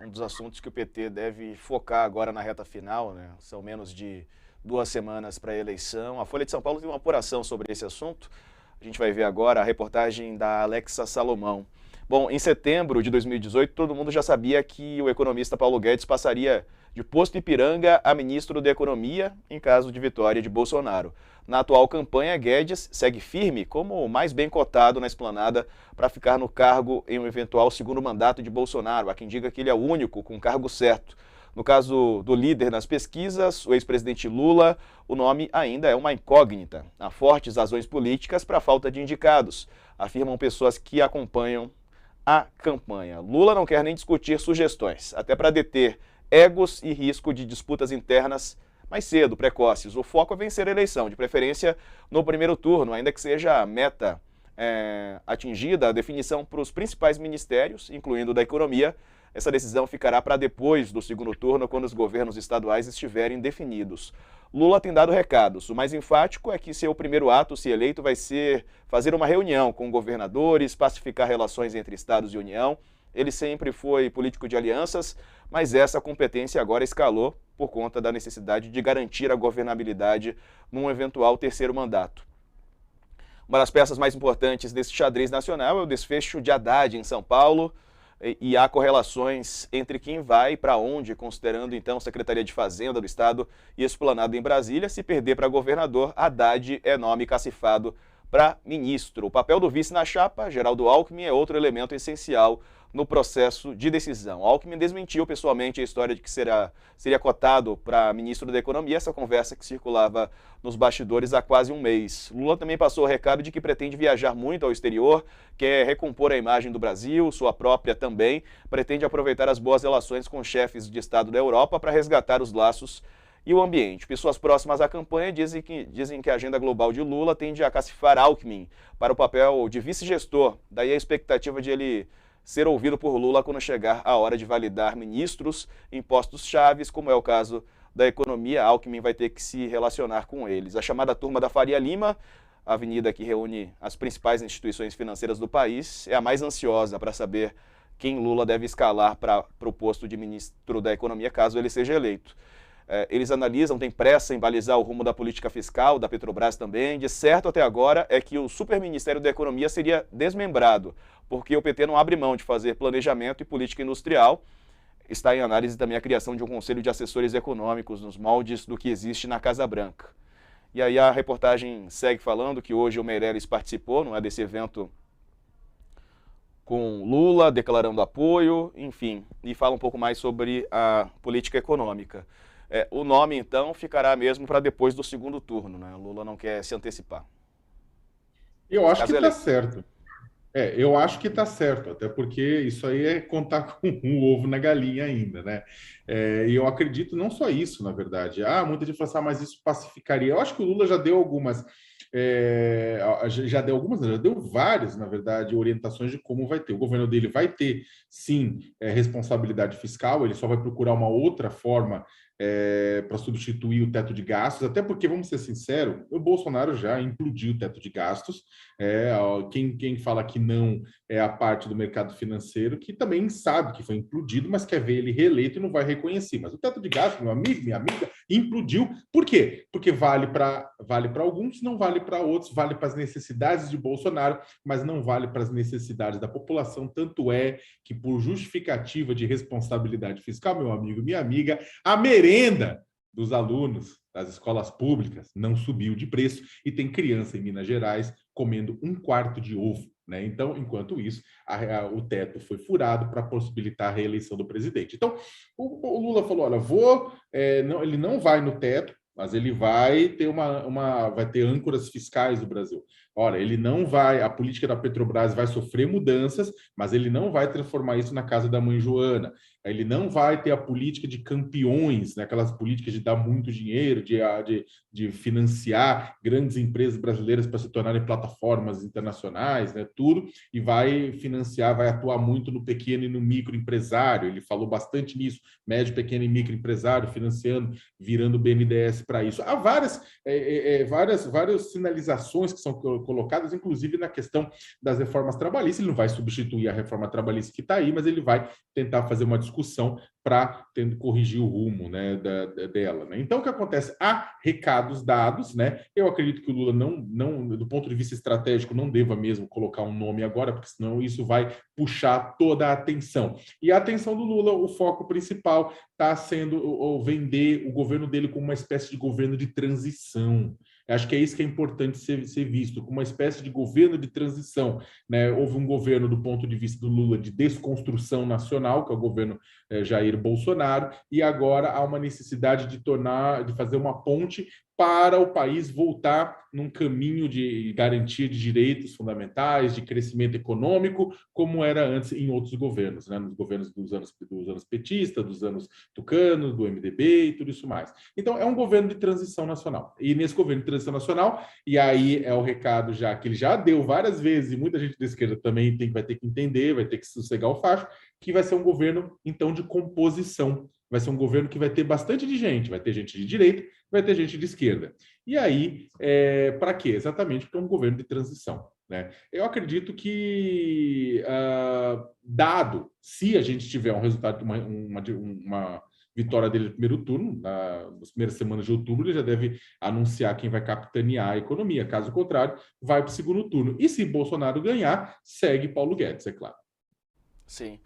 um dos assuntos que o PT deve focar agora na reta final, né? São menos de 2 semanas para a eleição. A Folha de São Paulo tem uma apuração sobre esse assunto. A gente vai ver agora a reportagem da Alexa Salomão. Bom, em setembro de 2018, todo mundo já sabia que o economista Paulo Guedes passaria de posto Ipiranga a ministro da Economia em caso de vitória de Bolsonaro. Na atual campanha, Guedes segue firme como o mais bem cotado na esplanada para ficar no cargo em um eventual segundo mandato de Bolsonaro. Há quem diga que ele é o único com cargo certo. No caso do líder nas pesquisas, o ex-presidente Lula, o nome ainda é uma incógnita. Há fortes razões políticas para a falta de indicados, afirmam pessoas que acompanham a campanha. Lula não quer nem discutir sugestões, até para deter egos e risco de disputas internas mais cedo, precoces. O foco é vencer a eleição, de preferência no primeiro turno, ainda que seja a meta atingida, a definição para os principais ministérios, incluindo o da economia. Essa decisão ficará para depois do segundo turno, quando os governos estaduais estiverem definidos. Lula tem dado recados. O mais enfático é que seu primeiro ato, se eleito, vai ser fazer uma reunião com governadores, pacificar relações entre estados e União. Ele sempre foi político de alianças, mas essa competência agora escalou por conta da necessidade de garantir a governabilidade num eventual terceiro mandato. Uma das peças mais importantes desse xadrez nacional é o desfecho de Haddad em São Paulo, e há correlações entre quem vai e para onde, considerando então Secretaria de Fazenda do Estado e Esplanada em Brasília. Se perder para governador, Haddad é nome cacifado para ministro. O papel do vice na chapa, Geraldo Alckmin, é outro elemento essencial no processo de decisão. Alckmin desmentiu pessoalmente a história de que seria cotado para ministro da Economia, essa conversa que circulava nos bastidores há quase um mês. Lula também passou o recado de que pretende viajar muito ao exterior, quer recompor a imagem do Brasil, sua própria também, pretende aproveitar as boas relações com chefes de Estado da Europa para resgatar os laços e o ambiente. Pessoas próximas à campanha dizem que a agenda global de Lula tende a cacifar Alckmin para o papel de vice-gestor, daí a expectativa de ele ser ouvido por Lula quando chegar a hora de validar ministros em postos chaves, como é o caso da economia. Alckmin vai ter que se relacionar com eles. A chamada turma da Faria Lima, a avenida que reúne as principais instituições financeiras do país, é a mais ansiosa para saber quem Lula deve escalar para o posto de ministro da Economia, caso ele seja eleito. Eles analisam, têm pressa em balizar o rumo da política fiscal, da Petrobras também. De certo até agora é que o Superministério da Economia seria desmembrado, porque o PT não abre mão de fazer planejamento e política industrial. Está em análise também a criação de um conselho de assessores econômicos nos moldes do que existe na Casa Branca. E aí a reportagem segue falando que hoje o Meirelles participou, não é, desse evento com Lula, declarando apoio, enfim, e fala um pouco mais sobre a política econômica. O nome, então, ficará mesmo para depois do segundo turno, né? Lula não quer se antecipar. Eu acho que Caso está eleito. certo. Eu acho que está certo, até porque isso aí é contar com o ovo na galinha ainda, né? E eu acredito não só isso, na verdade. Muita gente fala assim, mas isso pacificaria. Eu acho que o Lula já deu algumas, já deu algumas, já deu várias, na verdade, orientações de como vai ter. O governo dele vai ter, sim, responsabilidade fiscal, ele só vai procurar uma outra forma para substituir o teto de gastos, até porque, vamos ser sinceros, o Bolsonaro já implodiu o teto de gastos. Quem fala que não é a parte do mercado financeiro, que também sabe que foi implodido, mas quer ver ele reeleito e não vai reconhecer. Mas o teto de gastos, meu amigo, minha amiga, implodiu. Por quê? Porque vale para alguns, não vale para outros, vale para as necessidades de Bolsonaro, mas não vale para as necessidades da população. Tanto é que, por justificativa de responsabilidade fiscal, meu amigo, minha amiga, a merenda dos alunos das escolas públicas não subiu de preço e tem criança em Minas Gerais comendo 1/4 de ovo, né? Então, enquanto isso, o teto foi furado para possibilitar a reeleição do presidente. Então, o Lula falou: olha, não, ele não vai no teto, mas ele vai ter vai ter âncoras fiscais do Brasil. Olha, ele não vai, a política da Petrobras vai sofrer mudanças, mas ele não vai transformar isso na casa da mãe Joana. Ele não vai ter a política de campeões, né? Aquelas políticas de dar muito dinheiro, de financiar grandes empresas brasileiras para se tornarem plataformas internacionais, né? Tudo, e vai financiar, vai atuar muito no pequeno e no microempresário. Ele falou bastante nisso, médio, pequeno e microempresário, financiando, virando BNDES para isso. Há várias sinalizações que são colocadas, inclusive na questão das reformas trabalhistas. Ele não vai substituir a reforma trabalhista que está aí, mas ele vai tentar fazer uma discussão para corrigir o rumo, né, dela. Né? Então, o que acontece? Há recados dados, né? Eu acredito que o Lula não, do ponto de vista estratégico, não deva mesmo colocar um nome agora, porque senão isso vai puxar toda a atenção. E a atenção do Lula, o foco principal está sendo vender o governo dele como uma espécie de governo de transição. Acho que é isso que é importante ser visto, como uma espécie de governo de transição. Né? Houve um governo, do ponto de vista do Lula, de desconstrução nacional, que é o governo Jair Bolsonaro, e agora há uma necessidade de fazer uma ponte para o país voltar num caminho de garantia de direitos fundamentais, de crescimento econômico, como era antes em outros governos, né? Nos governos dos anos petistas, dos anos tucanos, do MDB e tudo isso mais. Então, é um governo de transição nacional. E nesse governo de transição nacional, e aí é o recado já que ele já deu várias vezes, e muita gente da esquerda também vai ter que entender, vai ter que sossegar o facho, que vai ser um governo, então, de composição. Vai ser um governo que vai ter bastante de gente, vai ter gente de direita, vai ter gente de esquerda. E aí, para quê? Exatamente porque é um governo de transição. Né? Eu acredito que, dado, se a gente tiver um resultado, uma vitória dele no primeiro turno, nas primeiras semanas de outubro, ele já deve anunciar quem vai capitanear a economia. Caso contrário, vai para o segundo turno. E se Bolsonaro ganhar, segue Paulo Guedes, é claro. Sim.